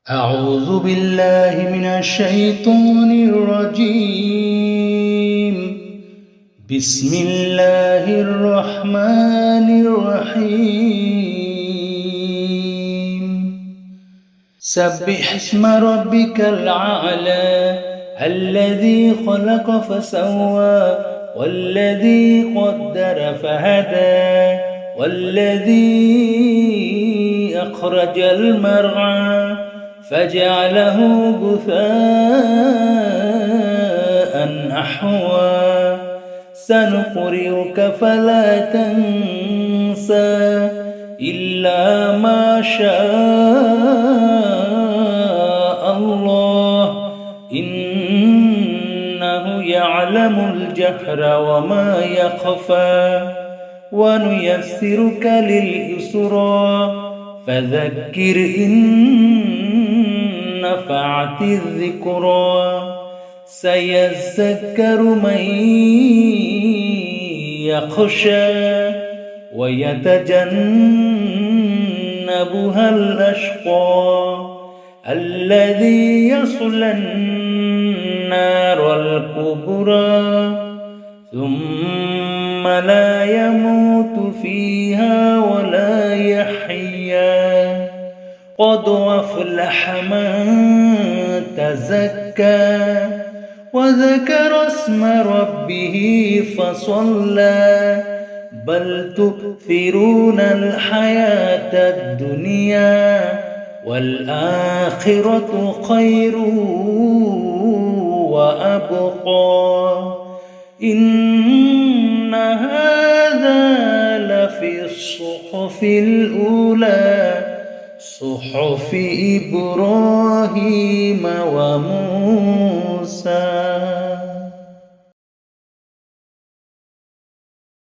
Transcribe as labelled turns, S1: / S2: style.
S1: أعوذ بالله من الشيطان الرجيم. بسم الله الرحمن الرحيم. سبح اسم ربك الأعلى الذي خلق فسوى والذي قدر فهدى والذي أخرج المرعى فجعله غثاء أحوى سنقرئك فلا تنسى إلا ما شاء الله إنه يعلم الجهر وما يخفى ونيسرك لليسرى فذكر إن نفعت الذكرى سيذكر من يخشى ويتجنبها الأشقى الذي يصلى النار الكبرى ثم لا يموت فيها ولا يحيا قد أفلح من تزكى وذكر اسم ربه فصلى بل تؤثرون الحياة الدنيا والآخرة خير وأبقى إن هذا لفي الصحف الأولى صحف إبراهيم وموسى.